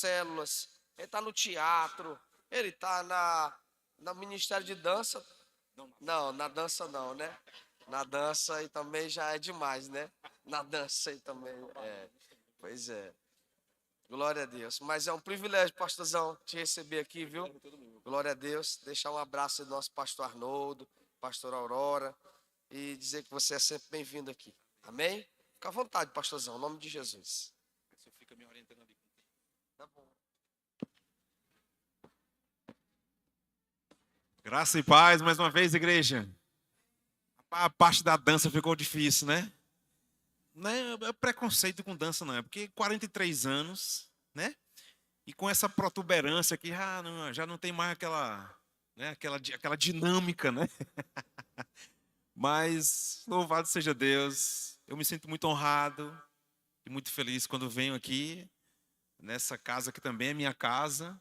células, ele está no teatro, ele está no Ministério de Dança. Não, na dança não, né? Na dança aí também já é demais, né? Na dança aí também. Pois é. Glória a Deus. Mas é um privilégio, pastorzão, te receber aqui, viu? Glória a Deus. Deixar um abraço do nosso pastor Arnoldo, pastor Aurora, e dizer que você é sempre bem-vindo aqui. Amém? Fica à vontade, pastorzão, em nome de Jesus. Você fica me orientando ali. Tá bom. Graça e paz, mais uma vez, igreja. A parte da dança ficou difícil, né? Não é preconceito com dança, não. É porque 43 anos, né? E com essa protuberância aqui, já não tem mais aquela, né? aquela dinâmica, né? Mas louvado seja Deus. Eu me sinto muito honrado e muito feliz quando venho aqui, nessa casa que também é minha casa.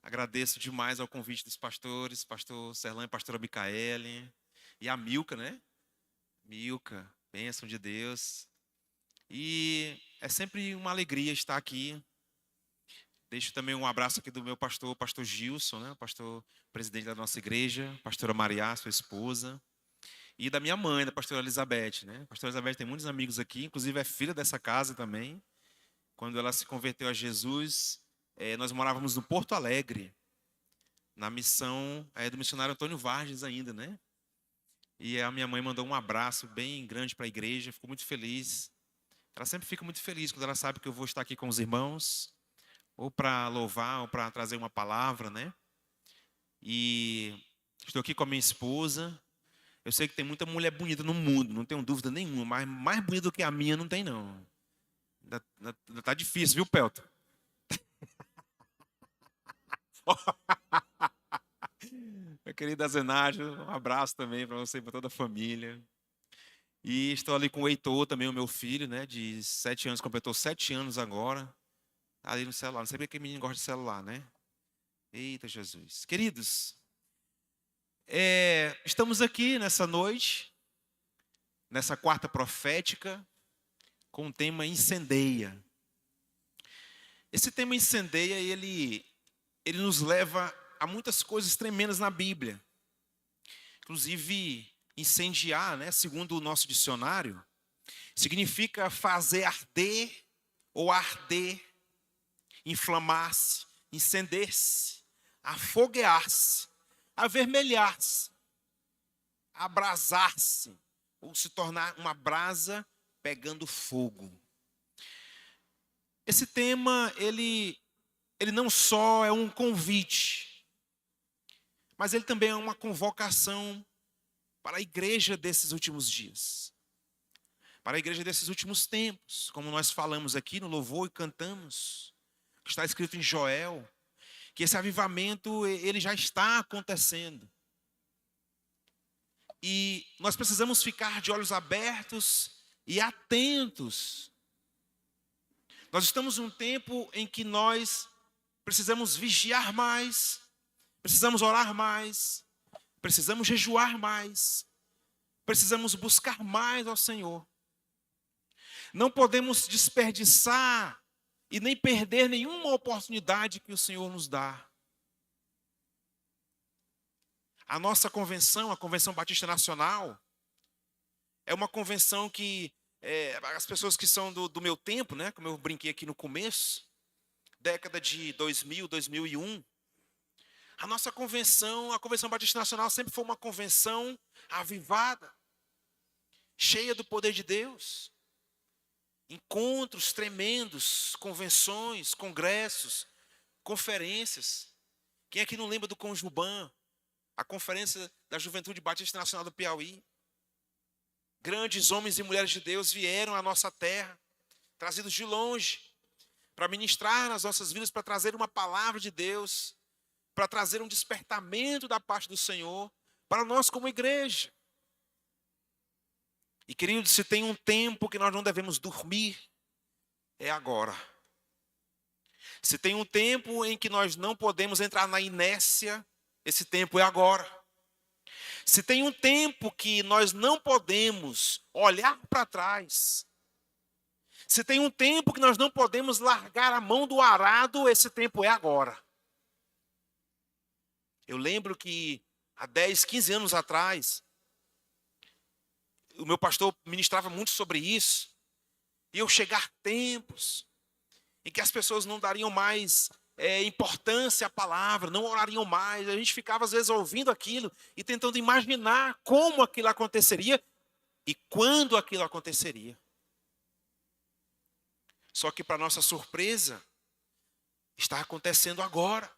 Agradeço demais ao convite dos pastores, pastor Serlão e pastora Micaele, e a Milka, né? Milka, bênção de Deus. E é sempre uma alegria estar aqui. Deixo também um abraço aqui do meu pastor, pastor Gilson, né? Pastor presidente da nossa igreja, pastora Maria, sua esposa, e da minha mãe, da pastora Elizabeth, né? A pastora Elizabeth tem muitos amigos aqui, inclusive é filha dessa casa também. Quando ela se converteu a Jesus, nós morávamos no Porto Alegre, na missão do missionário Antônio Vargas ainda, né? E a minha mãe mandou um abraço bem grande para a igreja, ficou muito feliz. Ela sempre fica muito feliz quando ela sabe que eu vou estar aqui com os irmãos, ou para louvar, ou para trazer uma palavra, né? E estou aqui com a minha esposa. Eu sei que tem muita mulher bonita no mundo, não tenho dúvida nenhuma, mas mais bonita do que a minha não tem, não. Ainda tá difícil, viu, Pelto? Minha querida Zenádio, um abraço também para você e para toda a família. E estou ali com o Heitor também, o meu filho, né, de 7 anos, completou 7 anos agora. Tá ali no celular, não sei porque que menino gosta de celular, né? Eita Jesus. Queridos, estamos aqui nessa noite, nessa quarta profética, com o tema incendeia. Esse tema incendeia, ele nos leva a muitas coisas tremendas na Bíblia. Inclusive, incendiar, né, segundo o nosso dicionário, significa fazer arder ou arder, inflamar-se, incender-se, afoguear-se, avermelhar-se, abrasar-se, ou se tornar uma brasa pegando fogo. Esse tema, ele não só é um convite, mas ele também é uma convocação para a igreja desses últimos dias. Para a igreja desses últimos tempos, como nós falamos aqui no louvor e cantamos, que está escrito em Joel, que esse avivamento ele já está acontecendo. E nós precisamos ficar de olhos abertos e atentos. Nós estamos em um tempo em que nós precisamos vigiar mais, precisamos orar mais, precisamos jejuar mais, precisamos buscar mais ao Senhor. Não podemos desperdiçar e nem perder nenhuma oportunidade que o Senhor nos dá. A nossa convenção, a Convenção Batista Nacional, é uma convenção que as pessoas que são do meu tempo, né, como eu brinquei aqui no começo, década de 2000, 2001, a nossa convenção, a Convenção Batista Nacional sempre foi uma convenção avivada, cheia do poder de Deus. Encontros tremendos, convenções, congressos, conferências. Quem é que não lembra do Conjuban? A Conferência da Juventude Batista Nacional do Piauí. Grandes homens e mulheres de Deus vieram à nossa terra, trazidos de longe, para ministrar nas nossas vidas, para trazer uma palavra de Deus, para trazer um despertamento da parte do Senhor, para nós como igreja. E queridos, se tem um tempo que nós não devemos dormir, é agora. Se tem um tempo em que nós não podemos entrar na inércia, esse tempo é agora. Se tem um tempo que nós não podemos olhar para trás, Se tem um tempo que nós não podemos largar a mão do arado, esse tempo é agora. Eu lembro que há 10, 15 anos atrás, o meu pastor ministrava muito sobre isso. E eu chegar tempos em que as pessoas não dariam mais importância à palavra, não orariam mais. A gente ficava às vezes ouvindo aquilo e tentando imaginar como aquilo aconteceria e quando aquilo aconteceria. Só que, para nossa surpresa, está acontecendo agora.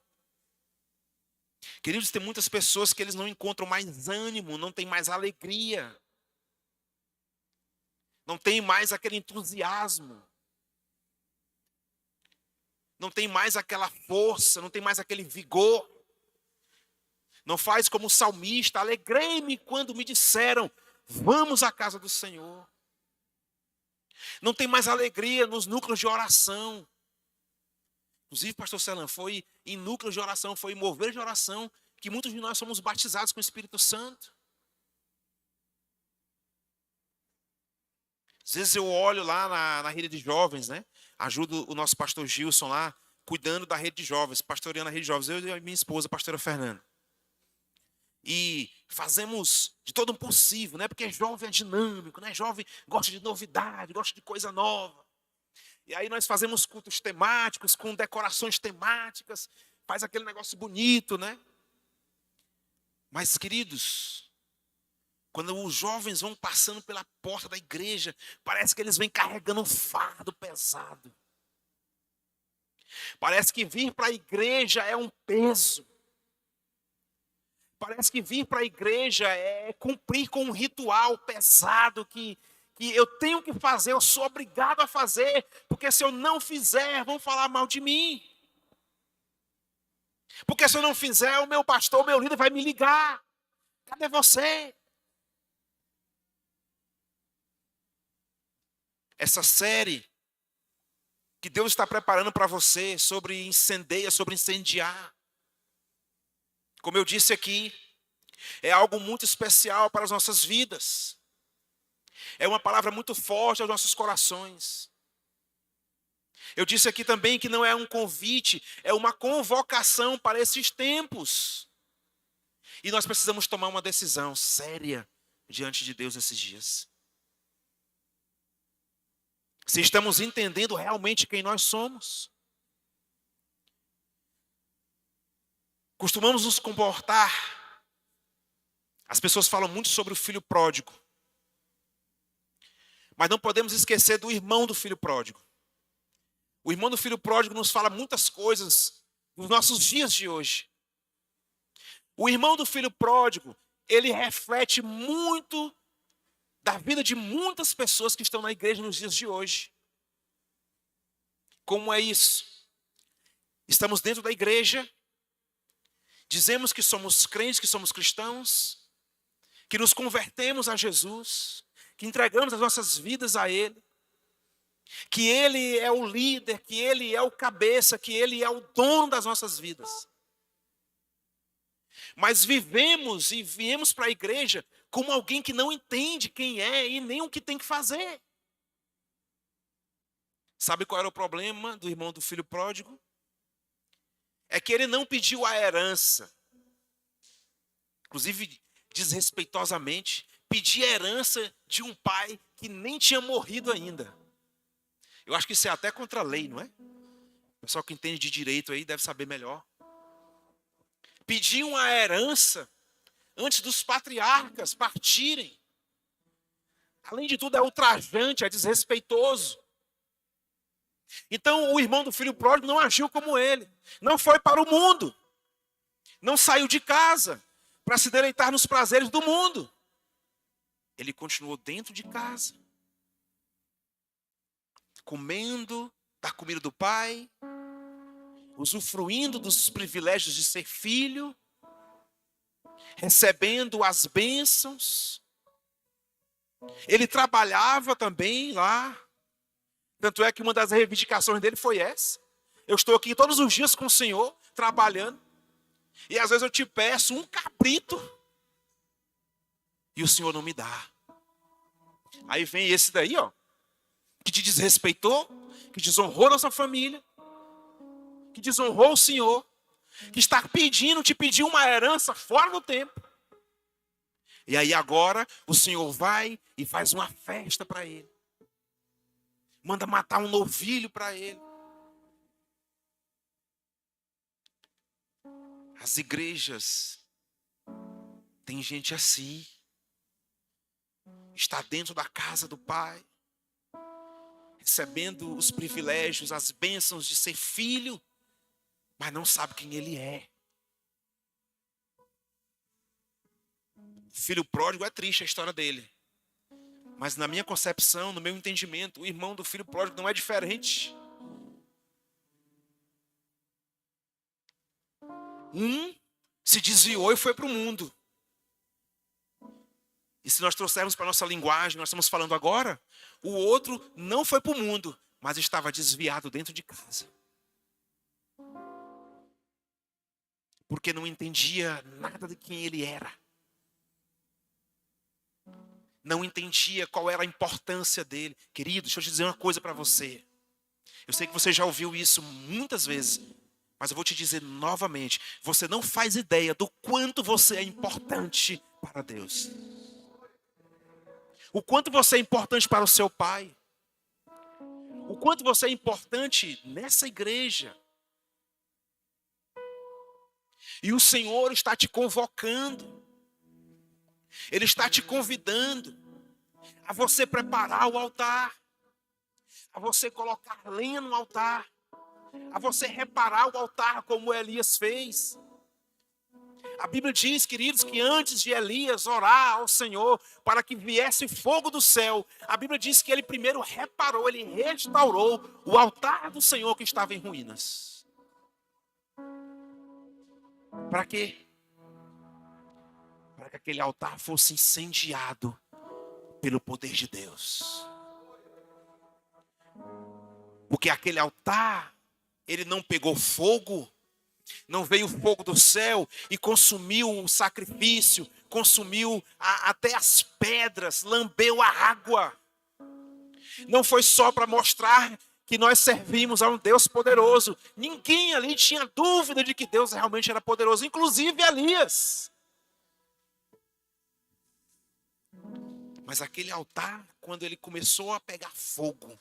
Queridos, tem muitas pessoas que eles não encontram mais ânimo, não tem mais alegria. Não tem mais aquele entusiasmo. Não tem mais aquela força, não tem mais aquele vigor. Não faz como o salmista: alegrei-me quando me disseram, vamos à casa do Senhor. Não tem mais alegria nos núcleos de oração. Inclusive, pastor Celan, foi em núcleos de oração, foi em mover de oração, que muitos de nós somos batizados com o Espírito Santo. Às vezes eu olho lá na rede de jovens, né? Ajudo o nosso pastor Gilson lá, cuidando da rede de jovens, pastoreando a rede de jovens, eu e a minha esposa, a pastora Fernanda. E fazemos de todo um possível, né? Porque jovem é dinâmico, né? Jovem gosta de novidade, gosta de coisa nova. E aí nós fazemos cultos temáticos, com decorações temáticas, faz aquele negócio bonito, né? Mas, queridos, quando os jovens vão passando pela porta da igreja, parece que eles vêm carregando um fardo pesado. Parece que vir para a igreja é um peso. Parece que vir para a igreja é cumprir com um ritual pesado que eu tenho que fazer, eu sou obrigado a fazer, porque se eu não fizer, vão falar mal de mim. Porque se eu não fizer, o meu pastor, o meu líder vai me ligar. Cadê você? Essa série que Deus está preparando para você sobre incendeia, sobre incendiar. Como eu disse aqui, é algo muito especial para as nossas vidas. É uma palavra muito forte aos nossos corações. Eu disse aqui também que não é um convite, é uma convocação para esses tempos. E nós precisamos tomar uma decisão séria diante de Deus esses dias. Se estamos entendendo realmente quem nós somos. Costumamos nos comportar. As pessoas falam muito sobre o filho pródigo. Mas não podemos esquecer do irmão do filho pródigo. O irmão do filho pródigo nos fala muitas coisas nos nossos dias de hoje. O irmão do filho pródigo, ele reflete muito da vida de muitas pessoas que estão na igreja nos dias de hoje. Como é isso? Estamos dentro da igreja, dizemos que somos crentes, que somos cristãos, que nos convertemos a Jesus, que entregamos as nossas vidas a Ele, que Ele é o líder, que Ele é o cabeça, que Ele é o dono das nossas vidas. Mas vivemos e viemos para a igreja como alguém que não entende quem é e nem o que tem que fazer. Sabe qual era o problema do irmão do filho pródigo? É que ele não pediu a herança. Inclusive, desrespeitosamente, pedir a herança de um pai que nem tinha morrido ainda. Eu acho que isso é até contra a lei, não é? O pessoal que entende de direito aí deve saber melhor. Pediam a herança antes dos patriarcas partirem. Além de tudo, é ultrajante, é desrespeitoso. Então, o irmão do filho pródigo não agiu como ele. Não foi para o mundo. Não saiu de casa para se deleitar nos prazeres do mundo. Ele continuou dentro de casa, comendo da comida do pai, usufruindo dos privilégios de ser filho, recebendo as bênçãos. Ele trabalhava também lá. Tanto é que uma das reivindicações dele foi essa. Eu estou aqui todos os dias com o Senhor, trabalhando. E às vezes eu te peço um cabrito. E o Senhor não me dá. Aí vem esse daí, ó. que te desrespeitou, que desonrou nossa família, que desonrou o Senhor, que está te pediu uma herança fora do tempo. E aí agora o Senhor vai e faz uma festa para ele. Manda matar um novilho para ele. As igrejas, tem gente assim. Está dentro da casa do Pai, recebendo os privilégios, as bênçãos de ser filho, mas não sabe quem ele é. O filho pródigo é triste a história dele. Mas na minha concepção, no meu entendimento, o irmão do filho pródigo não é diferente. Um se desviou e foi para o mundo. E se nós trouxermos para a nossa linguagem, nós estamos falando agora, o outro não foi para o mundo, mas estava desviado dentro de casa. Porque não entendia nada de quem ele era. Não entendia qual era a importância dele. Querido, deixa eu te dizer uma coisa para você. Eu sei que você já ouviu isso muitas vezes, mas eu vou te dizer novamente. Você não faz ideia do quanto você é importante para Deus. O quanto você é importante para o seu pai. O quanto você é importante nessa igreja. E o Senhor está te convocando. Ele está te convidando a você preparar o altar, a você colocar lenha no altar, a você reparar o altar como Elias fez. A Bíblia diz, queridos, que antes de Elias orar ao Senhor para que viesse fogo do céu, a Bíblia diz que ele primeiro reparou, ele restaurou o altar do Senhor que estava em ruínas. Para quê? Para que aquele altar fosse incendiado pelo poder de Deus. Porque aquele altar, ele não pegou fogo, não veio fogo do céu e consumiu o sacrifício, consumiu até as pedras, lambeu a água. Não foi só para mostrar que nós servimos a um Deus poderoso. Ninguém ali tinha dúvida de que Deus realmente era poderoso, inclusive Elias. Mas aquele altar, quando ele começou a pegar fogo,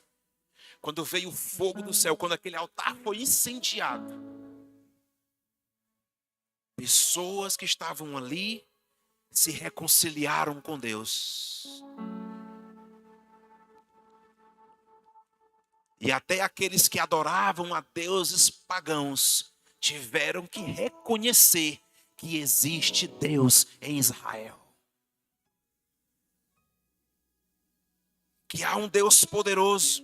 quando veio o fogo do céu, quando aquele altar foi incendiado, pessoas que estavam ali se reconciliaram com Deus. E até aqueles que adoravam a deuses pagãos tiveram que reconhecer que existe Deus em Israel. Que há um Deus poderoso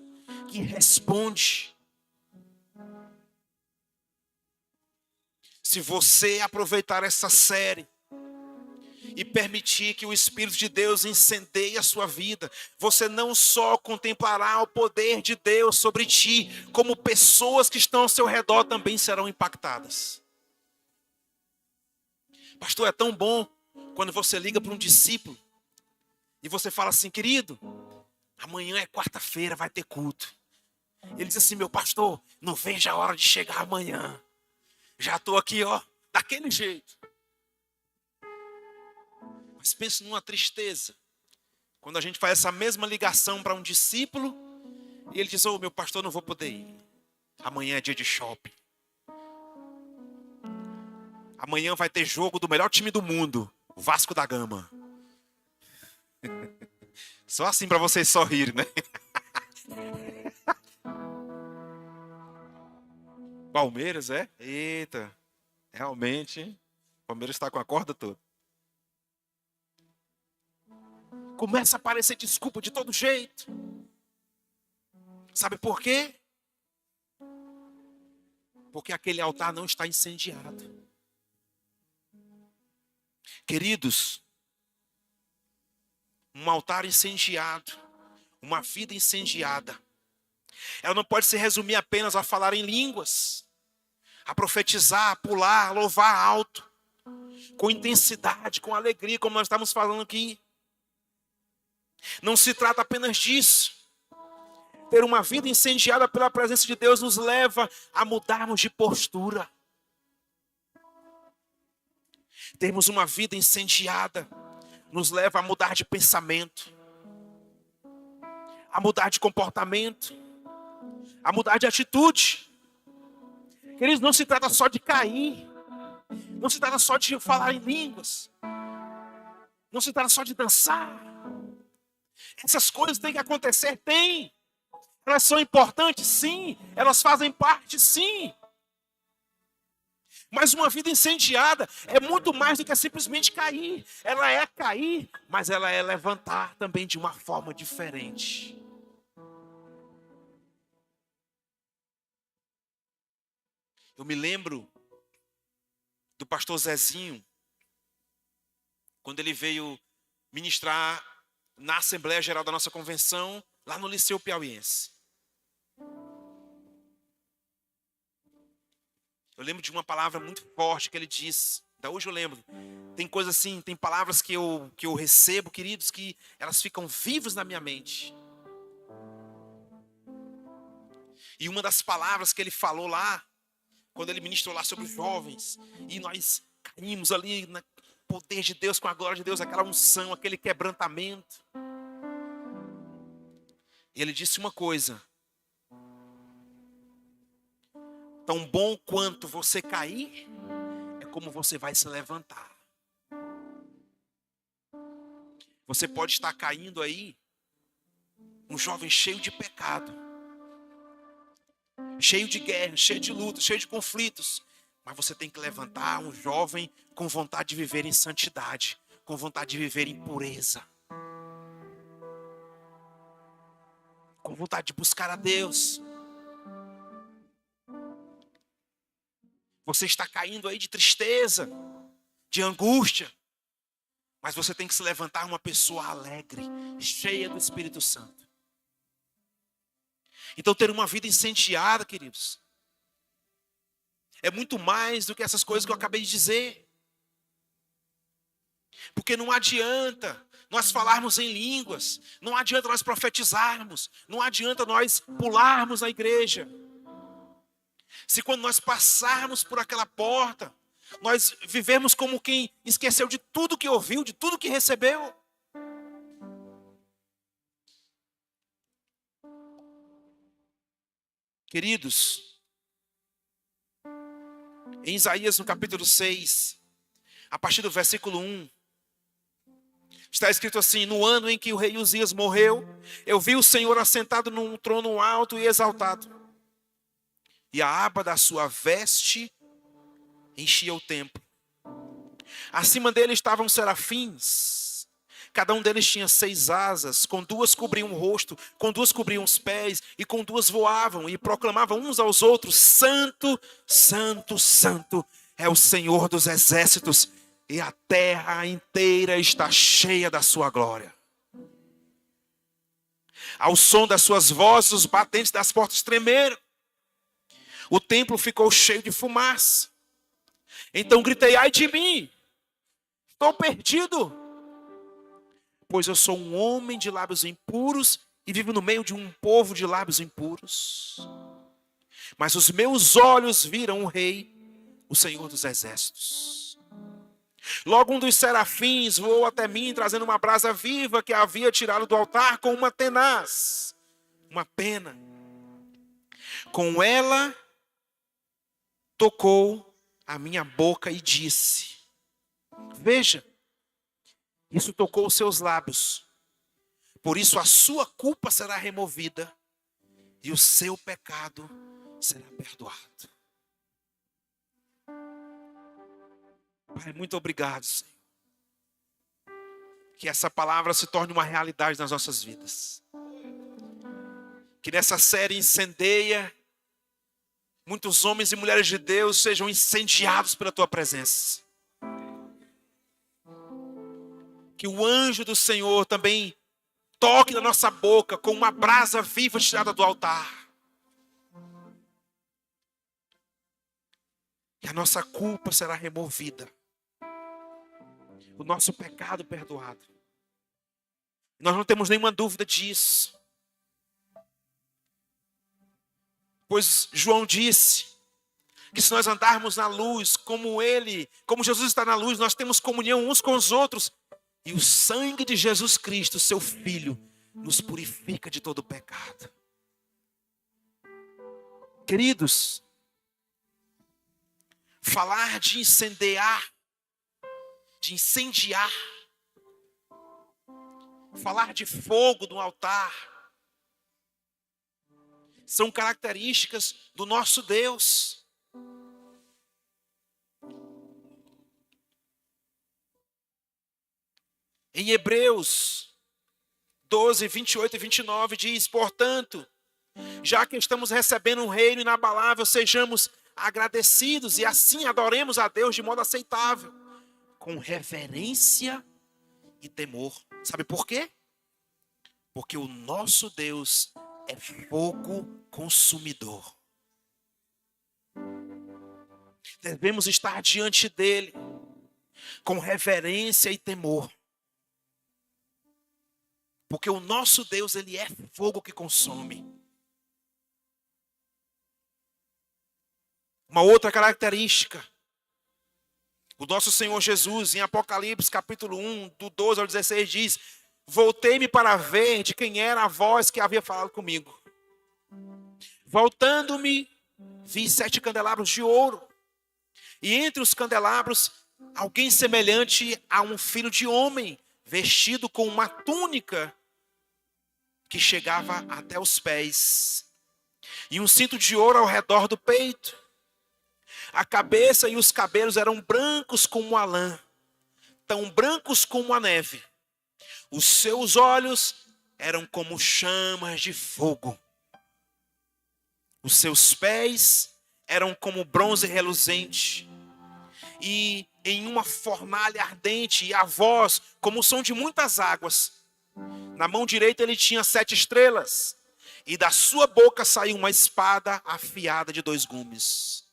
que responde. Se você aproveitar essa série e permitir que o Espírito de Deus incendeie a sua vida, você não só contemplará o poder de Deus sobre ti, como pessoas que estão ao seu redor também serão impactadas. Pastor, é tão bom quando você liga para um discípulo e você fala assim: querido, amanhã é quarta-feira, vai ter culto. Ele diz assim: meu pastor, não vejo a hora de chegar amanhã. Já estou aqui, ó, daquele jeito. Mas pense numa tristeza. Quando a gente faz essa mesma ligação para um discípulo, e ele diz: ô, meu pastor, não vou poder ir. Amanhã é dia de shopping. Amanhã vai ter jogo do melhor time do mundo, o Vasco da Gama. Só assim para vocês sorrirem, né? Palmeiras, é? Eita, realmente, o Palmeiras está com a corda toda. Começa a aparecer desculpa de todo jeito. Sabe por quê? Porque aquele altar não está incendiado. Queridos, um altar incendiado, uma vida incendiada, ela não pode se resumir apenas a falar em línguas, a profetizar, a pular, a louvar alto, com intensidade, com alegria, como nós estamos falando aqui. Não se trata apenas disso. Ter uma vida incendiada pela presença de Deus nos leva a mudarmos de postura. Termos uma vida incendiada nos leva a mudar de pensamento, a mudar de comportamento, a mudar de atitude. Queridos, não se trata só de cair, não se trata só de falar em línguas, não se trata só de dançar. Essas coisas têm que acontecer, tem. Elas são importantes, sim. Elas fazem parte, sim. Mas uma vida incendiada é muito mais do que simplesmente cair. Ela é cair, mas ela é levantar também de uma forma diferente. Eu me lembro do pastor Zezinho, quando ele veio ministrar na Assembleia Geral da nossa convenção, lá no Liceu Piauiense. Eu lembro de uma palavra muito forte que ele disse. Até hoje eu lembro. Tem coisas assim, tem palavras que eu recebo, queridos, que elas ficam vivas na minha mente. E uma das palavras que ele falou lá, quando ele ministrou lá sobre os jovens, e nós caímos ali no poder de Deus, com a glória de Deus, aquela unção, aquele quebrantamento. E ele disse uma coisa: tão bom quanto você cair, é como você vai se levantar. Você pode estar caindo aí, um jovem cheio de pecado, cheio de guerra, cheio de luta, cheio de conflitos. Mas você tem que levantar um jovem com vontade de viver em santidade, com vontade de viver em pureza, com vontade de buscar a Deus. Você está caindo aí de tristeza, de angústia, mas você tem que se levantar uma pessoa alegre, cheia do Espírito Santo. Então ter uma vida incendiada, queridos, é muito mais do que essas coisas que eu acabei de dizer. Porque não adianta nós falarmos em línguas, não adianta nós profetizarmos, não adianta nós pularmos na igreja. Se quando nós passarmos por aquela porta, nós vivemos como quem esqueceu de tudo que ouviu, de tudo que recebeu. Queridos, em Isaías no capítulo 6, a partir do versículo 1, está escrito assim: no ano em que o rei Uzias morreu, eu vi o Senhor assentado num trono alto e exaltado, e a aba da sua veste enchia o templo. Acima dele estavam serafins, cada um deles tinha 6 asas, com 2 cobriam o rosto, com 2 cobriam os pés, e com 2 voavam, e proclamavam uns aos outros: Santo, Santo, Santo é o Senhor dos exércitos, e a terra inteira está cheia da sua glória. Ao som das suas vozes, os batentes das portas tremeram. O templo ficou cheio de fumaça. Então gritei: ai de mim, estou perdido, pois eu sou um homem de lábios impuros e vivo no meio de um povo de lábios impuros. Mas os meus olhos viram o Rei, o Senhor dos exércitos. Logo um dos serafins voou até mim, trazendo uma brasa viva que havia tirado do altar com uma tenaz, uma pena. Com ela tocou a minha boca e disse: veja, isso tocou os seus lábios, por isso a sua culpa será removida e o seu pecado será perdoado. Pai, muito obrigado, Senhor. Que essa palavra se torne uma realidade nas nossas vidas. Que nessa série incendeia, muitos homens e mulheres de Deus sejam incendiados pela tua presença. Que o anjo do Senhor também toque na nossa boca com uma brasa viva tirada do altar. E a nossa culpa será removida. O nosso pecado perdoado. Nós não temos nenhuma dúvida disso. Pois João disse que se nós andarmos na luz, como Jesus está na luz, nós temos comunhão uns com os outros. E o sangue de Jesus Cristo, seu Filho, nos purifica de todo pecado. Queridos, falar de incendiar, falar de fogo no altar, são características do nosso Deus. Em Hebreus 12, 28 e 29 diz: portanto, já que estamos recebendo um reino inabalável, sejamos agradecidos e assim adoremos a Deus de modo aceitável, com reverência e temor. Sabe por quê? Porque o nosso Deus é fogo consumidor. Devemos estar diante dele com reverência e temor. Porque o nosso Deus, ele é fogo que consome. Uma outra característica, o nosso Senhor Jesus, em Apocalipse capítulo 1, do 12 ao 16, diz: voltei-me para ver de quem era a voz que havia falado comigo. Voltando-me, vi 7 candelabros de ouro. E entre os candelabros, alguém semelhante a um filho de homem, vestido com uma túnica que chegava até os pés, e um cinto de ouro ao redor do peito. A cabeça e os cabelos eram brancos como a lã, tão brancos como a neve. Os seus olhos eram como chamas de fogo. Os seus pés eram como bronze reluzente, e em uma fornalha ardente, e a voz como o som de muitas águas. Na mão direita ele tinha 7 estrelas, e da sua boca saiu uma espada afiada de 2 gumes.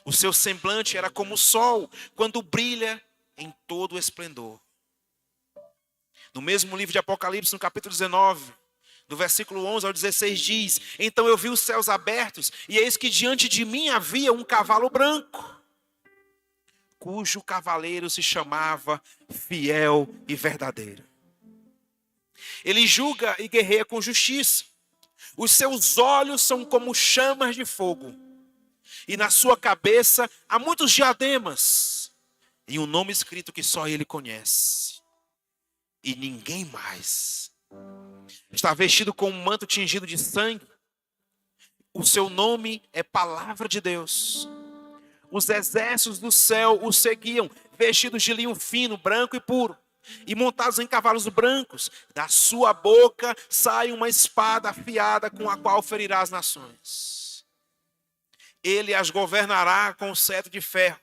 O seu semblante era como o sol, quando brilha em todo o esplendor. No mesmo livro de Apocalipse, no capítulo 19, do versículo 11 ao 16, diz: então eu vi os céus abertos, e eis que diante de mim havia um cavalo branco, cujo cavaleiro se chamava Fiel e Verdadeiro. Ele julga e guerreia com justiça. Os seus olhos são como chamas de fogo, e na sua cabeça há muitos diademas, e um nome escrito que só ele conhece, e ninguém mais. Está vestido com um manto tingido de sangue. O seu nome é Palavra de Deus. Os exércitos do céu o seguiam, vestidos de linho fino, branco e puro, e montados em cavalos brancos. Da sua boca sai uma espada afiada, com a qual ferirá as nações. Ele as governará com um cetro de ferro.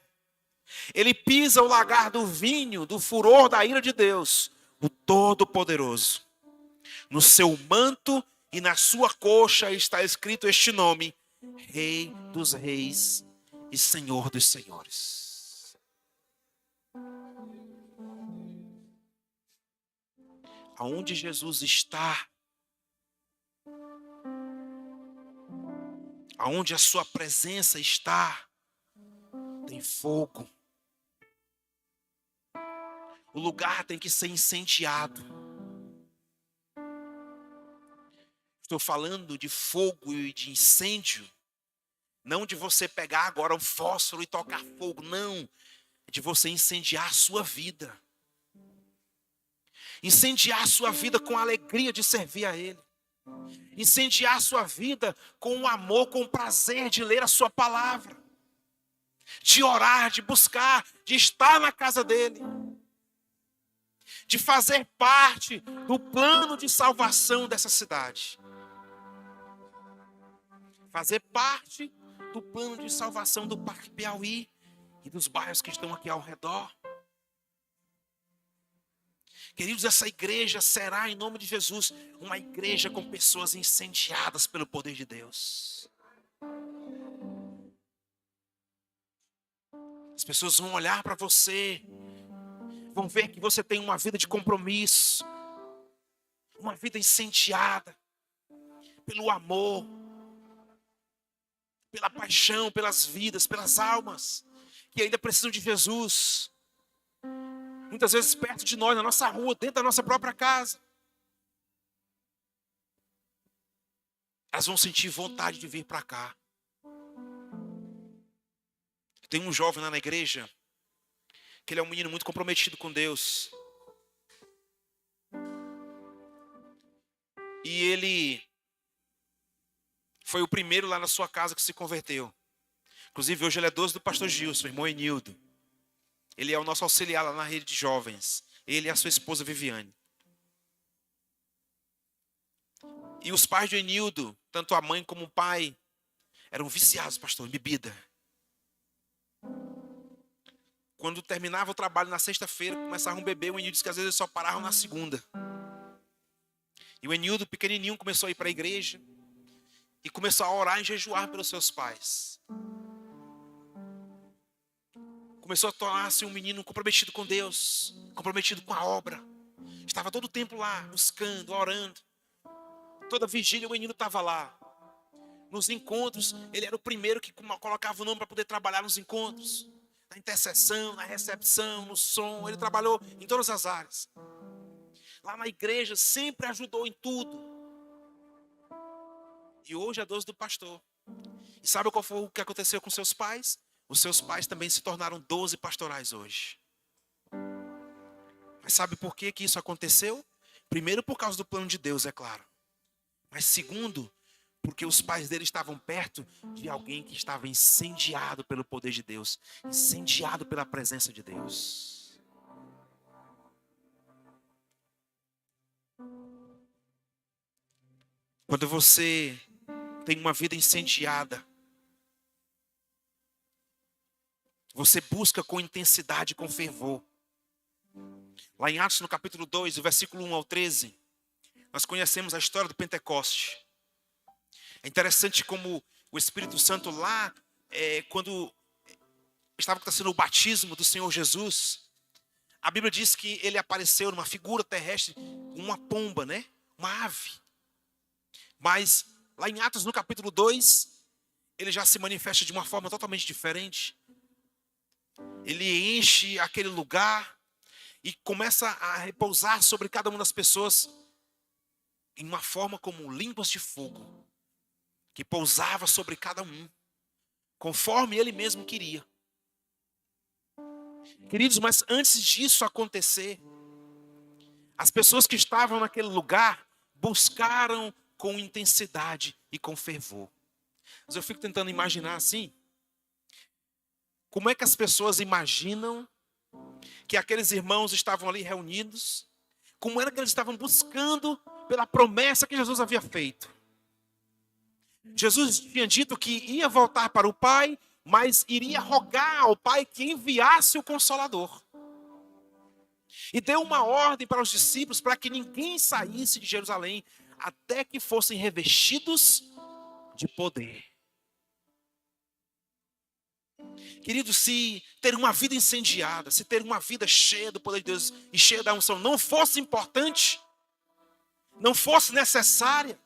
Ele pisa o lagar do vinho, do furor da ira de Deus, o Todo-Poderoso. No seu manto e na sua coxa está escrito este nome: Rei dos Reis e Senhor dos Senhores. Aonde Jesus está, aonde a sua presença está, tem fogo. O lugar tem que ser incendiado. Estou falando de fogo e de incêndio, não de você pegar agora um fósforo e tocar fogo, não. É de você incendiar a sua vida. Incendiar a sua vida com a alegria de servir a Ele. Incendiar a sua vida com o amor, com o prazer de ler a sua palavra. De orar, de buscar, de estar na casa dEle. De fazer parte do plano de salvação dessa cidade. Fazer parte do plano de salvação do Parque Piauí e dos bairros que estão aqui ao redor. Queridos, essa igreja será, em nome de Jesus, uma igreja com pessoas incendiadas pelo poder de Deus. As pessoas vão olhar para você, vão ver que você tem uma vida de compromisso, uma vida incendiada pelo amor. pela paixão, pelas vidas, pelas almas que ainda precisam de Jesus. Muitas vezes perto de nós, na nossa rua, dentro da nossa própria casa. Elas vão sentir vontade de vir para cá. Tem um jovem lá na igreja, que ele é um menino muito comprometido com Deus. E ele foi o primeiro lá na sua casa que se converteu. Inclusive hoje ele é 12 do pastor Gilson, irmão Enildo. Ele é o nosso auxiliar lá na rede de jovens. Ele e a sua esposa Viviane. E os pais de Enildo, tanto a mãe como o pai, eram viciados, pastor, em bebida. Quando terminava o trabalho na sexta-feira, começavam a beber, o Enildo disse que às vezes eles só paravam na segunda. E o Enildo, pequenininho, começou a ir para a igreja e começou a orar e jejuar pelos seus pais. Começou a tornar-se um menino comprometido com Deus, comprometido com a obra. Estava todo o tempo lá, buscando, orando. Toda vigília o menino estava lá. Nos encontros, ele era o primeiro que colocava o nome para poder trabalhar nos encontros. Na intercessão, na recepção, no som. Ele trabalhou em todas as áreas. Lá na igreja, sempre ajudou em tudo. E hoje é 12 do pastor. E sabe qual foi o que aconteceu com seus pais? Os seus pais também se tornaram 12 pastorais hoje. Mas sabe por que isso aconteceu? Primeiro, por causa do plano de Deus, é claro. Mas segundo, porque os pais dele estavam perto de alguém que estava incendiado pelo poder de Deus, incendiado pela presença de Deus. Quando você tem uma vida incendiada, você busca com intensidade, com fervor. Lá em Atos, no capítulo 2, o versículo 1 ao 13, nós conhecemos a história do Pentecoste. É interessante como o Espírito Santo lá, quando estava acontecendo o batismo do Senhor Jesus, a Bíblia diz que ele apareceu numa figura terrestre, uma pomba, né? Uma ave. Mas lá em Atos, no capítulo 2, ele já se manifesta de uma forma totalmente diferente. Ele enche aquele lugar e começa a repousar sobre cada uma das pessoas em uma forma como línguas de fogo, que pousava sobre cada um, conforme ele mesmo queria. Queridos, mas antes disso acontecer, as pessoas que estavam naquele lugar buscaram com intensidade e com fervor. Mas eu fico tentando imaginar assim, como é que as pessoas imaginam que aqueles irmãos estavam ali reunidos? Como era que eles estavam buscando pela promessa que Jesus havia feito? Jesus tinha dito que ia voltar para o Pai, mas iria rogar ao Pai que enviasse o Consolador. E deu uma ordem para os discípulos para que ninguém saísse de Jerusalém até que fossem revestidos de poder. Querido, se ter uma vida incendiada, se ter uma vida cheia do poder de Deus e cheia da unção não fosse importante, não fosse necessária,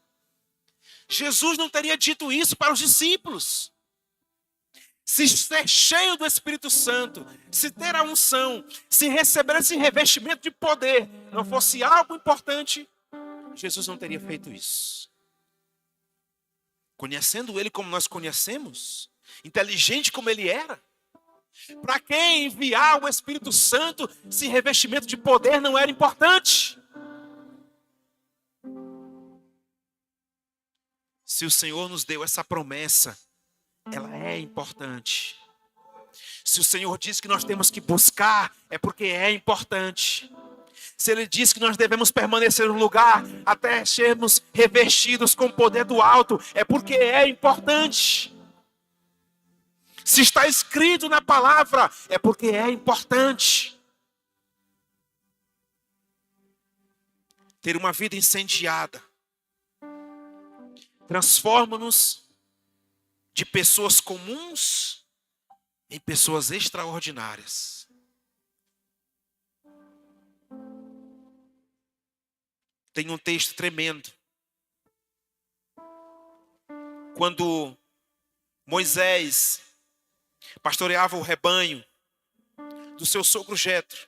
Jesus não teria dito isso para os discípulos. Se ser cheio do Espírito Santo, se ter a unção, se receber esse revestimento de poder não fosse algo importante, Jesus não teria feito isso. Conhecendo ele como nós conhecemos, inteligente como ele era, para que enviar o Espírito Santo se revestimento de poder não era importante? Se o Senhor nos deu essa promessa, ela é importante. Se o Senhor diz que nós temos que buscar, é porque é importante. Se Ele diz que nós devemos permanecer no lugar até sermos revestidos com o poder do alto, é porque é importante. Se está escrito na palavra, é porque é importante. Ter uma vida incendiada transforma-nos de pessoas comuns em pessoas extraordinárias. Tem um texto tremendo. Quando Moisés pastoreava o rebanho do seu sogro Jetro.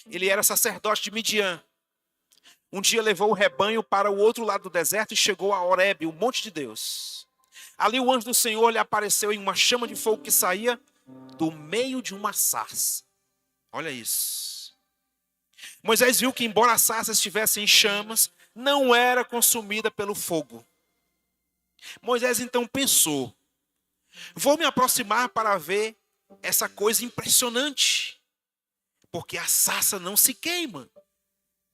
Ele era sacerdote de Midian. Um dia levou o rebanho para o outro lado do deserto e chegou a Horebe, o monte de Deus. Ali o anjo do Senhor lhe apareceu em uma chama de fogo que saía do meio de uma sarça. Olha isso. Moisés viu que, embora a sarça estivesse em chamas, não era consumida pelo fogo. Moisés então pensou: vou me aproximar para ver essa coisa impressionante. Porque a sarça não se queima.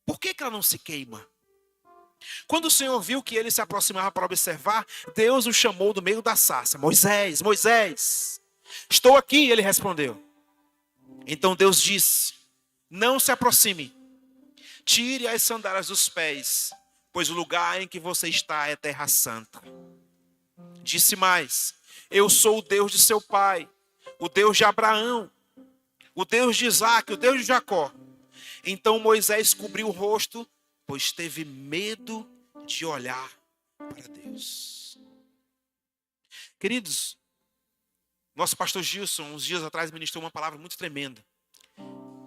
Por que ela não se queima? Quando o Senhor viu que ele se aproximava para observar, Deus o chamou do meio da sarça. Moisés, Moisés, estou aqui, ele respondeu. Então Deus disse: não se aproxime, tire as sandálias dos pés, pois o lugar em que você está é terra santa. Disse mais: eu sou o Deus de seu pai, o Deus de Abraão, o Deus de Isaque, o Deus de Jacó. Então Moisés cobriu o rosto, pois teve medo de olhar para Deus. Queridos, nosso pastor Gilson, uns dias atrás, ministrou uma palavra muito tremenda.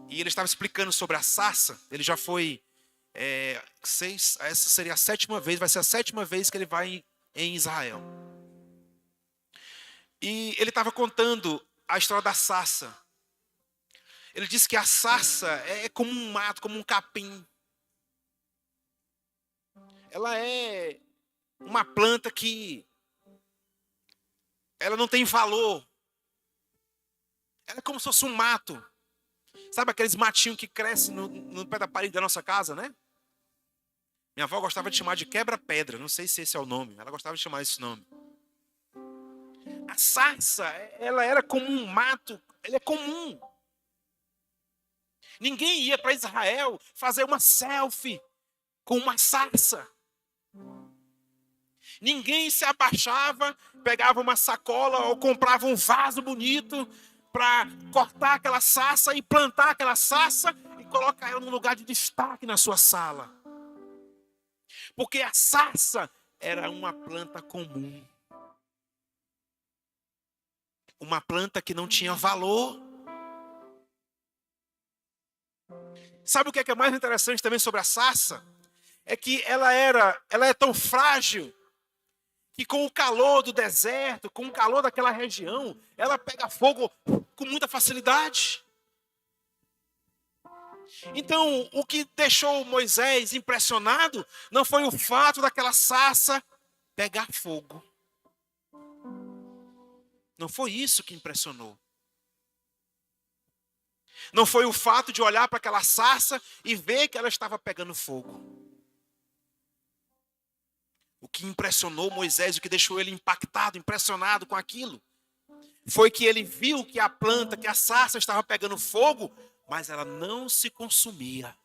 E ele estava explicando sobre a sarça. Ele já foi, essa seria a 7ª vez, vai ser a 7ª vez que ele vai em Israel. E ele estava contando a história da sarça. Ele disse que a sarça é como um mato, como um capim. Ela é uma planta que ela não tem valor. Ela é como se fosse um mato. Sabe aqueles matinhos que crescem no pé da parede da nossa casa, né? Minha avó gostava de chamar de quebra-pedra. Não sei se esse é o nome. Ela gostava de chamar esse nome. A sarça, ela era como um mato. Ela é comum. Ninguém ia para Israel fazer uma selfie com uma sarça. Ninguém se abaixava, pegava uma sacola ou comprava um vaso bonito para cortar aquela sarça e plantar aquela sarça e colocar ela num lugar de destaque na sua sala. Porque a sarça era uma planta comum. Uma planta que não tinha valor. Sabe o que é mais interessante também sobre a sarça? É que ela é tão frágil que com o calor do deserto, com o calor daquela região, ela pega fogo com muita facilidade. Então, o que deixou Moisés impressionado não foi o fato daquela sarça pegar fogo. Não foi isso que impressionou. Não foi o fato de olhar para aquela sarça e ver que ela estava pegando fogo. O que impressionou Moisés, o que deixou ele impactado, impressionado com aquilo, foi que ele viu que a planta, que a sarça estava pegando fogo, mas ela não se consumia.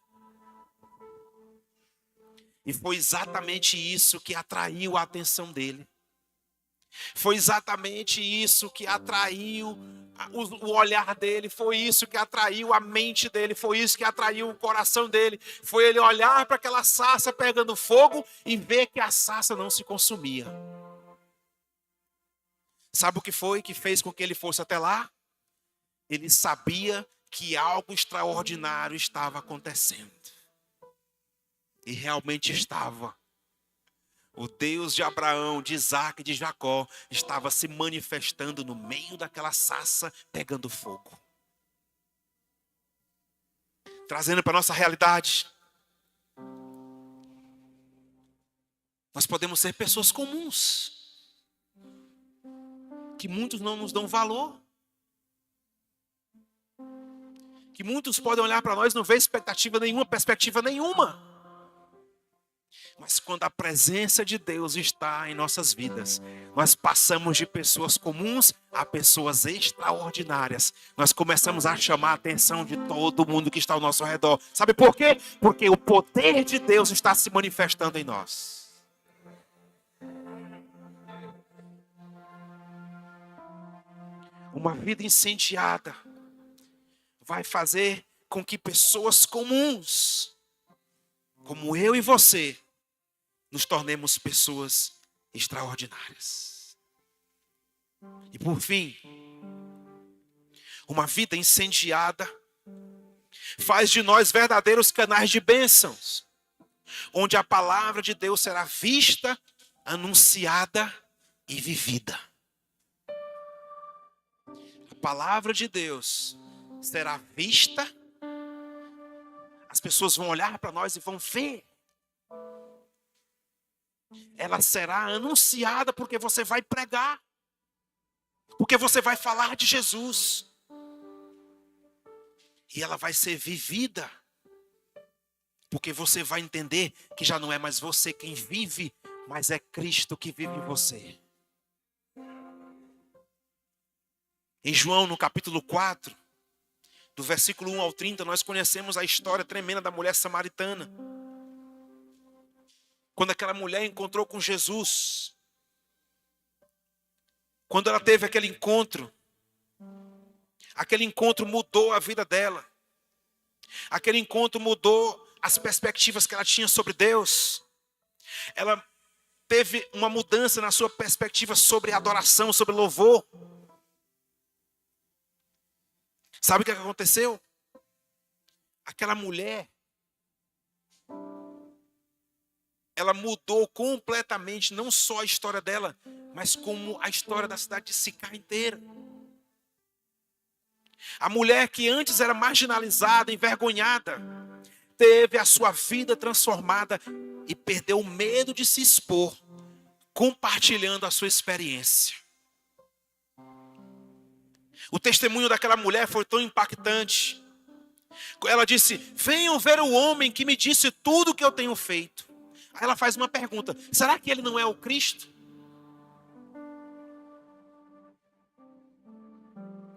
E foi exatamente isso que atraiu a atenção dele. Foi exatamente isso que atraiu o olhar dele, foi isso que atraiu a mente dele, foi isso que atraiu o coração dele. Foi ele olhar para aquela sarça pegando fogo e ver que a sarça não se consumia. Sabe o que foi que fez com que ele fosse até lá? Ele sabia que algo extraordinário estava acontecendo. E realmente estava. O Deus de Abraão, de Isaque e de Jacó estava se manifestando no meio daquela sarça pegando fogo. Trazendo para a nossa realidade. Nós podemos ser pessoas comuns. Que muitos não nos dão valor. Que muitos podem olhar para nós e não ver expectativa nenhuma, perspectiva nenhuma. Mas quando a presença de Deus está em nossas vidas, nós passamos de pessoas comuns a pessoas extraordinárias. Nós começamos a chamar a atenção de todo mundo que está ao nosso redor. Sabe por quê? Porque o poder de Deus está se manifestando em nós. Uma vida incendiada vai fazer com que pessoas comuns, como eu e você, nos tornemos pessoas extraordinárias. E por fim, uma vida incendiada faz de nós verdadeiros canais de bênçãos, onde a palavra de Deus será vista, anunciada e vivida. A palavra de Deus será vista, as pessoas vão olhar para nós e vão ver. Ela será anunciada porque você vai pregar, porque você vai falar de Jesus. E ela vai ser vivida, porque você vai entender que já não é mais você quem vive, mas é Cristo que vive em você. Em João, no capítulo 4, do versículo 1 ao 30, nós conhecemos a história tremenda da mulher samaritana. Quando aquela mulher encontrou com Jesus, quando ela teve aquele encontro mudou a vida dela. Aquele encontro mudou as perspectivas que ela tinha sobre Deus. Ela teve uma mudança na sua perspectiva sobre adoração, sobre louvor. Sabe o que aconteceu? Aquela mulher, ela mudou completamente, não só a história dela, mas como a história da cidade de Sicá inteira. A mulher que antes era marginalizada, envergonhada, teve a sua vida transformada e perdeu o medo de se expor, compartilhando a sua experiência. O testemunho daquela mulher foi tão impactante. Ela disse: venham ver o homem que me disse tudo o que eu tenho feito. Aí ela faz uma pergunta: será que ele não é o Cristo?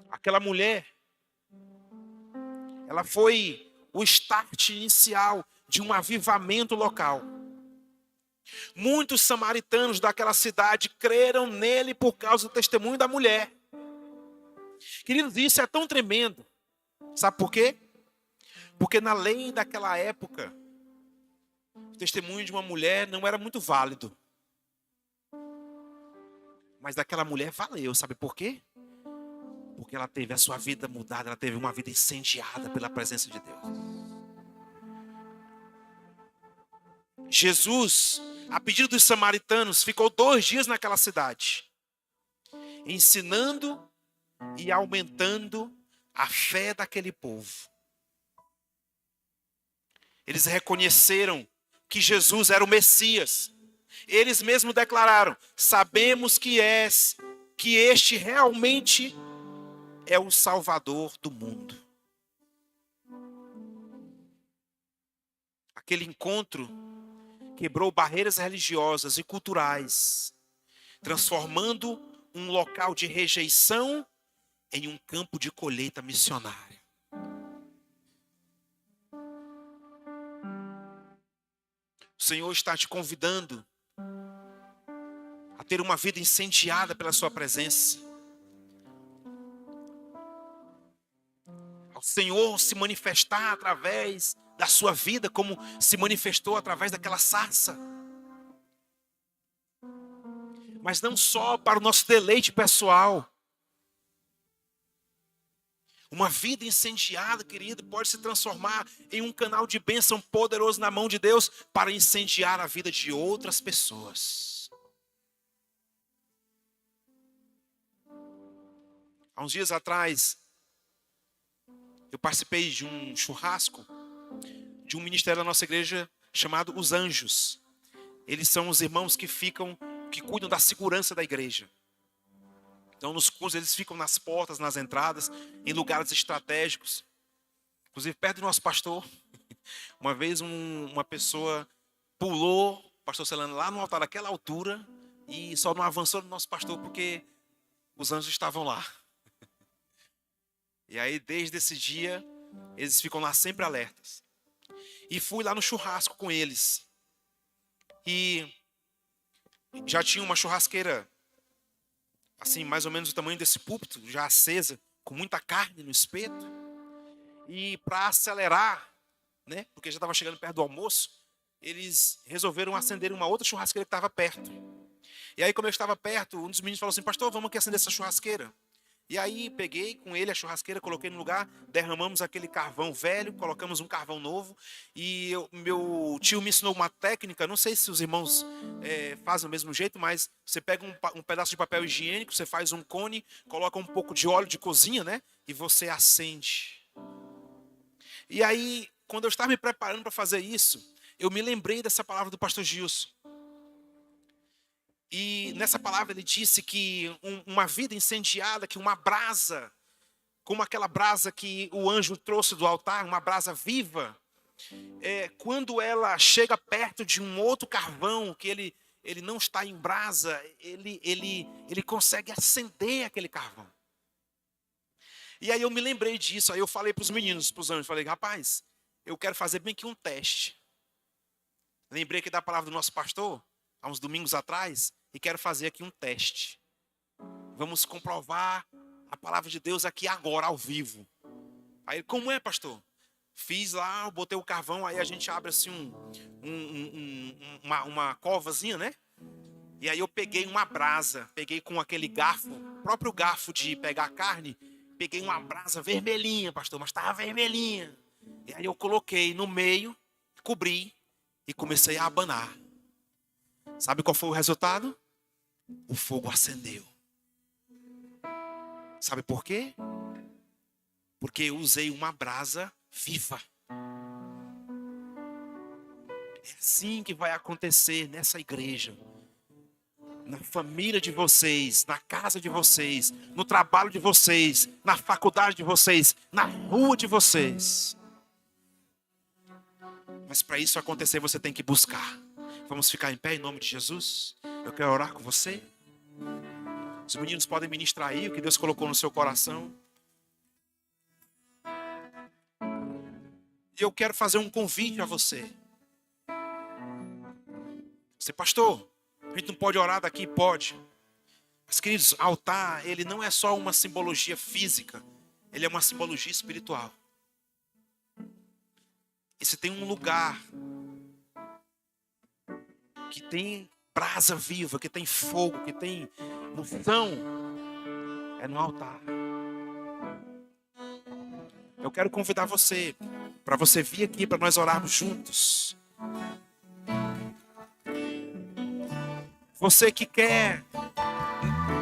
Aquela mulher, ela foi o start inicial de um avivamento local. Muitos samaritanos daquela cidade creram nele por causa do testemunho da mulher. Queridos, isso é tão tremendo. Sabe por quê? Porque na lei daquela época, o testemunho de uma mulher não era muito válido. Mas daquela mulher valeu. Sabe por quê? Porque ela teve a sua vida mudada, ela teve uma vida incendiada pela presença de Deus. Jesus, a pedido dos samaritanos, ficou 2 dias naquela cidade, ensinando e aumentando a fé daquele povo. Eles reconheceram que Jesus era o Messias. Eles mesmos declararam: sabemos que este realmente é o Salvador do mundo. Aquele encontro quebrou barreiras religiosas e culturais, transformando um local de rejeição em um campo de colheita missionária. O Senhor está te convidando a ter uma vida incendiada pela sua presença. Ao Senhor se manifestar através da sua vida, como se manifestou através daquela sarça. Mas não só para o nosso deleite pessoal. Uma vida incendiada, querido, pode se transformar em um canal de bênção poderoso na mão de Deus para incendiar a vida de outras pessoas. Há uns dias atrás, eu participei de um churrasco de um ministério da nossa igreja chamado Os Anjos. Eles são os irmãos que cuidam da segurança da igreja. Então, nos cultos, eles ficam nas portas, nas entradas, em lugares estratégicos. Inclusive, perto do nosso pastor, uma vez uma pessoa pulou, pastor Celano, lá no altar, daquela altura, e só não avançou no nosso pastor porque os anjos estavam lá. E aí, desde esse dia, eles ficam lá sempre alertas. E fui lá no churrasco com eles. E já tinha uma churrasqueira, assim, mais ou menos o tamanho desse púlpito, já acesa, com muita carne no espeto. E para acelerar, né, porque já estava chegando perto do almoço, eles resolveram acender uma outra churrasqueira que estava perto. E aí, como eu estava perto, um dos meninos falou assim: pastor, vamos aqui acender essa churrasqueira. E aí peguei com ele a churrasqueira, coloquei no lugar, derramamos aquele carvão velho, colocamos um carvão novo. E meu tio me ensinou uma técnica, não sei se os irmãos fazem do mesmo jeito, mas você pega um pedaço de papel higiênico, você faz um cone, coloca um pouco de óleo de cozinha, né? E você acende. E aí, quando eu estava me preparando para fazer isso, eu me lembrei dessa palavra do pastor Gilson. E nessa palavra ele disse que uma vida incendiada, que uma brasa, como aquela brasa que o anjo trouxe do altar, uma brasa viva, quando ela chega perto de um outro carvão, que ele não está em brasa, ele consegue acender aquele carvão. E aí eu me lembrei disso, aí eu falei para os meninos, para os anjos, falei: rapaz, eu quero fazer bem que um teste. Lembrei aqui da palavra do nosso pastor, há uns domingos atrás, e quero fazer aqui um teste. Vamos comprovar a palavra de Deus aqui agora, ao vivo. Aí, como é, pastor? Fiz lá, eu botei o carvão, aí a gente abre assim uma covazinha, né? E aí eu peguei uma brasa, peguei com aquele garfo, próprio garfo de pegar carne, peguei uma brasa vermelhinha, pastor, mas estava vermelhinha. E aí eu coloquei no meio, cobri e comecei a abanar. Sabe qual foi o resultado? O fogo acendeu. Sabe por quê? Porque eu usei uma brasa viva. É assim que vai acontecer nessa igreja, na família de vocês, na casa de vocês, no trabalho de vocês, na faculdade de vocês, na rua de vocês. Mas para isso acontecer, você tem que buscar. Vamos ficar em pé em nome de Jesus? Eu quero orar com você. Os meninos podem ministrar aí o que Deus colocou no seu coração. E eu quero fazer um convite a você. Você, pastor, a gente não pode orar daqui? Pode. Mas, queridos, altar, ele não é só uma simbologia física. Ele é uma simbologia espiritual. E se tem um lugar que tem brasa viva, que tem fogo, que tem unção, é no altar. Eu quero convidar você, para você vir aqui, para nós orarmos juntos. Você que quer,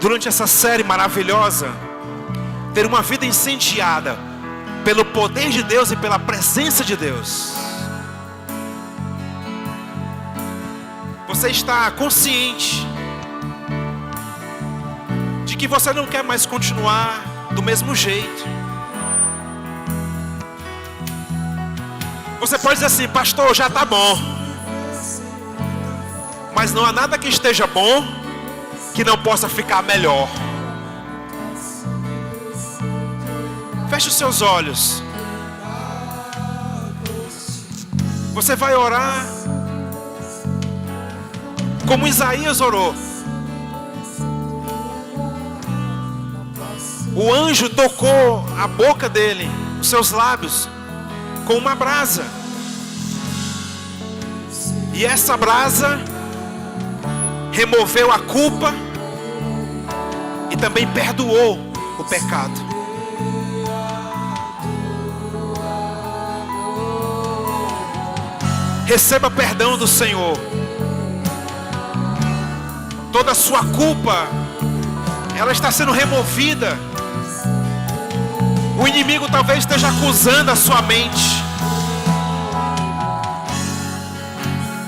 durante essa série maravilhosa, ter uma vida incendiada pelo poder de Deus e pela presença de Deus. Você está consciente de que você não quer mais continuar do mesmo jeito. Você pode dizer assim: pastor, já está bom. Mas não há nada que esteja bom que não possa ficar melhor. Feche os seus olhos. Você vai orar como Isaías orou. O anjo tocou a boca dele, os seus lábios, com uma brasa. E essa brasa removeu a culpa e também perdoou o pecado. Receba perdão do Senhor. Toda a sua culpa, ela está sendo removida. O inimigo talvez esteja acusando a sua mente.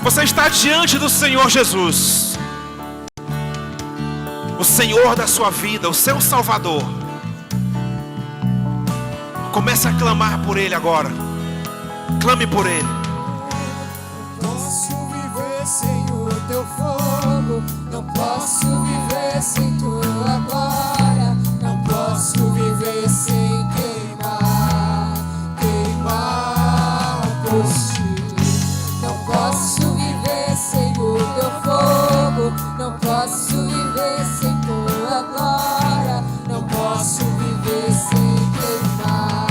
Você está diante do Senhor Jesus, o Senhor da sua vida, o seu Salvador. Comece a clamar por Ele agora. Clame por Ele. Posso viver sem o teu fogo, não posso viver sem tua glória, não posso viver sem queimar por ti. Não posso viver sem o teu fogo, não posso viver sem tua glória, não posso viver sem queimar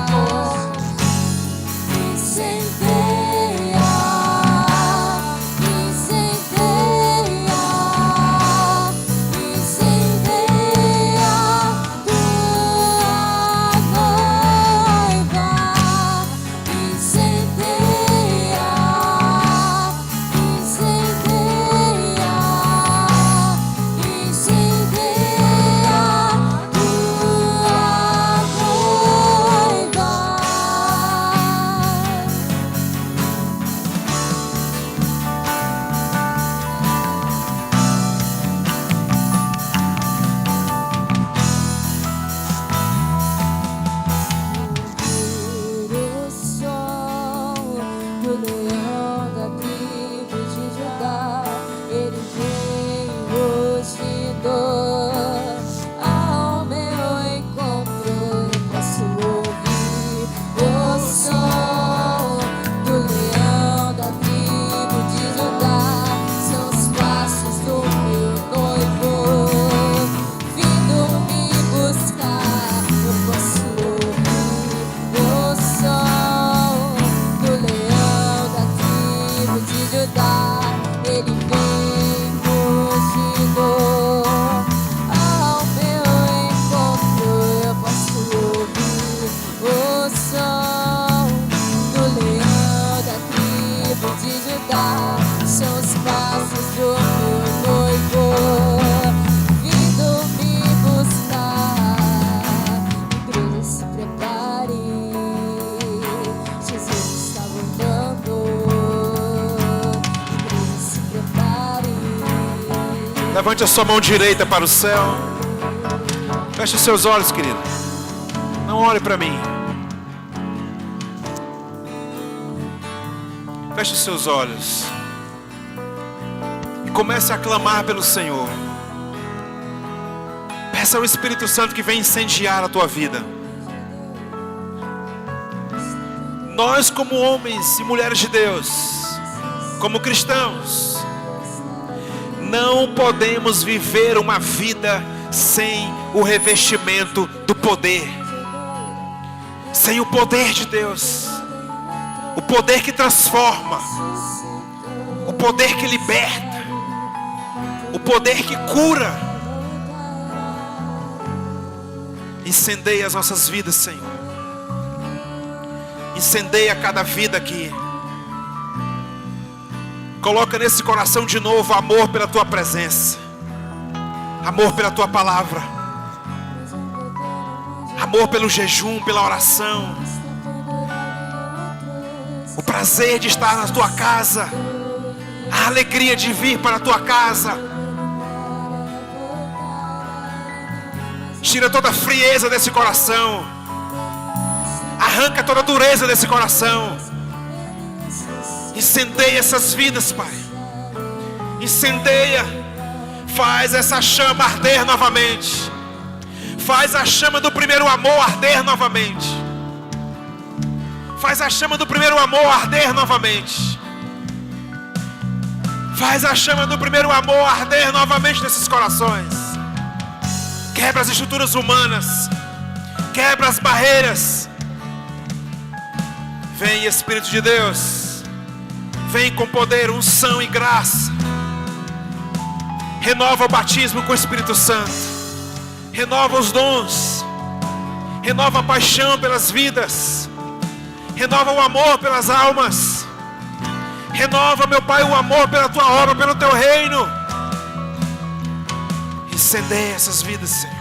por ti. Incendeia, incendeia. Levante a sua mão direita para o céu. Feche os seus olhos, querido. Não olhe para mim. Feche os seus olhos. E comece a clamar pelo Senhor. Peça ao Espírito Santo que venha incendiar a tua vida. Nós, como homens e mulheres de Deus, como cristãos, não podemos viver uma vida sem o revestimento do poder. Sem o poder de Deus. O poder que transforma. O poder que liberta. O poder que cura. Incendeia as nossas vidas, Senhor. Incendeia cada vida aqui. Coloca nesse coração de novo amor pela tua presença. Amor pela tua palavra. Amor pelo jejum, pela oração. O prazer de estar na tua casa. A alegria de vir para a tua casa. Tira toda a frieza desse coração. Arranca toda a dureza desse coração. Incendeia essas vidas, Pai. Incendeia. Faz essa chama arder novamente. Faz a chama do primeiro amor arder novamente. Faz a chama do primeiro amor arder novamente. Faz a chama do primeiro amor arder novamente nesses corações. Quebra as estruturas humanas. Quebra as barreiras. Vem, Espírito de Deus. Vem com poder, unção e graça. Renova o batismo com o Espírito Santo. Renova os dons. Renova a paixão pelas vidas. Renova o amor pelas almas. Renova, meu Pai, o amor pela tua obra, pelo teu reino. Incendeia essas vidas, Senhor.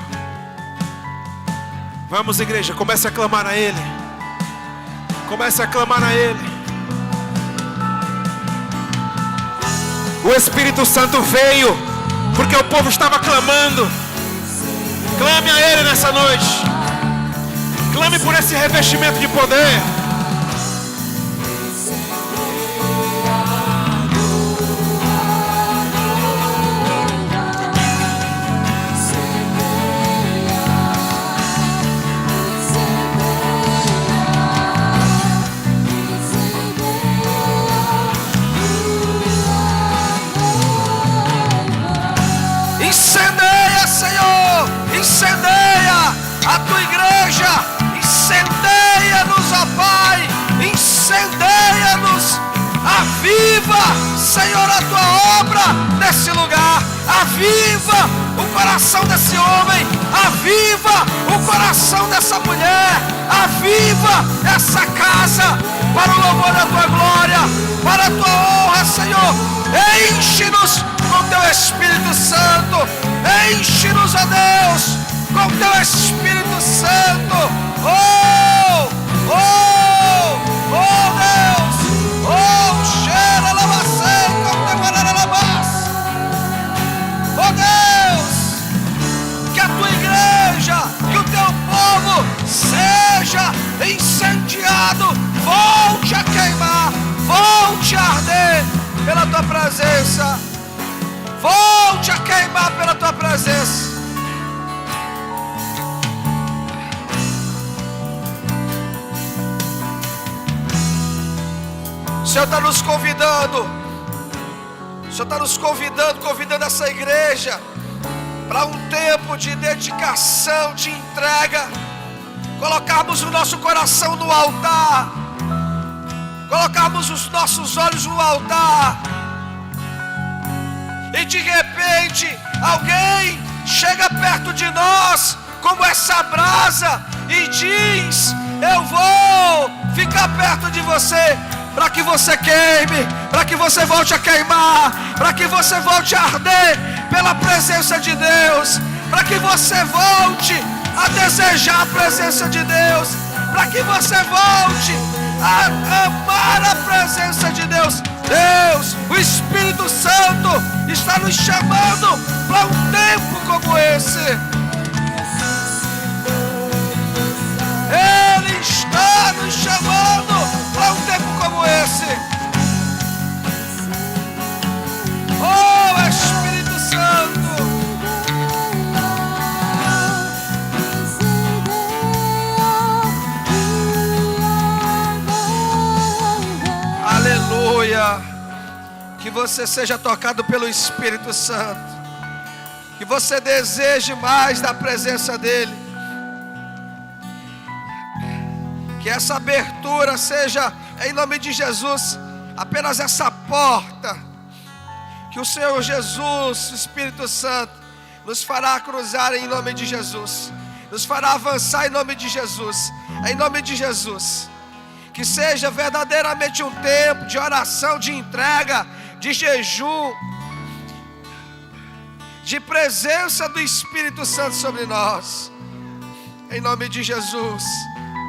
Vamos, igreja, comece a clamar a Ele. Comece a clamar a Ele. O Espírito Santo veio porque o povo estava clamando. Clame a Ele nessa noite. Clame por esse revestimento de poder. Incendeia, Senhor, incendeia a tua igreja, incendeia-nos, ó Pai, incendeia-nos, aviva, Senhor, a tua obra nesse lugar, aviva o coração desse homem, aviva o coração dessa mulher, aviva essa casa, para o louvor da tua glória, para a tua honra, Senhor, enche-nos com teu Espírito Santo, enche-nos, ó Deus, com teu Espírito Santo, oh, oh, oh Deus, oh, cheira lavacei, com teu guararabás, oh Deus, que a tua igreja, que o teu povo seja incendiado, volte a queimar, volte a arder pela tua presença. Volte a queimar pela tua presença. O Senhor está nos convidando. O Senhor está nos convidando essa igreja para um tempo de dedicação, de entrega. Colocarmos o nosso coração no altar. Colocarmos os nossos olhos no altar. E de repente, alguém chega perto de nós, como essa brasa, e diz: eu vou ficar perto de você, para que você queime, para que você volte a queimar, para que você volte a arder pela presença de Deus, para que você volte a desejar a presença de Deus, para que você volte a amar a presença de Deus. Deus, o Espírito Santo está nos chamando para um tempo como esse. Ele está nos chamando para um tempo como esse. Oh, Espírito Santo. Aleluia. Que você seja tocado pelo Espírito Santo. Que você deseje mais da presença dEle. Que essa abertura seja, em nome de Jesus, apenas essa porta. Que o Senhor Jesus, o Espírito Santo, nos fará cruzar em nome de Jesus. Nos fará avançar em nome de Jesus. Em nome de Jesus. Que seja verdadeiramente um tempo de oração, de entrega, de jejum, de presença do Espírito Santo sobre nós. Em nome de Jesus.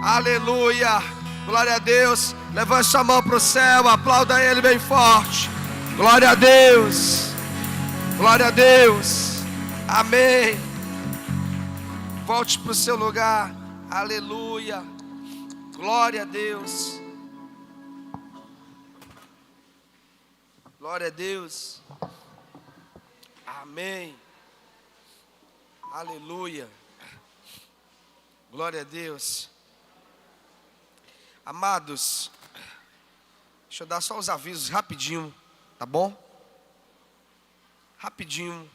Aleluia. Glória a Deus. Levante sua mão para o céu. Aplauda Ele bem forte. Glória a Deus. Glória a Deus. Amém. Volte para o seu lugar. Aleluia. Glória a Deus. Glória a Deus. Amém. Aleluia. Glória a Deus. Amados, deixa eu dar só os avisos rapidinho, tá bom? Rapidinho.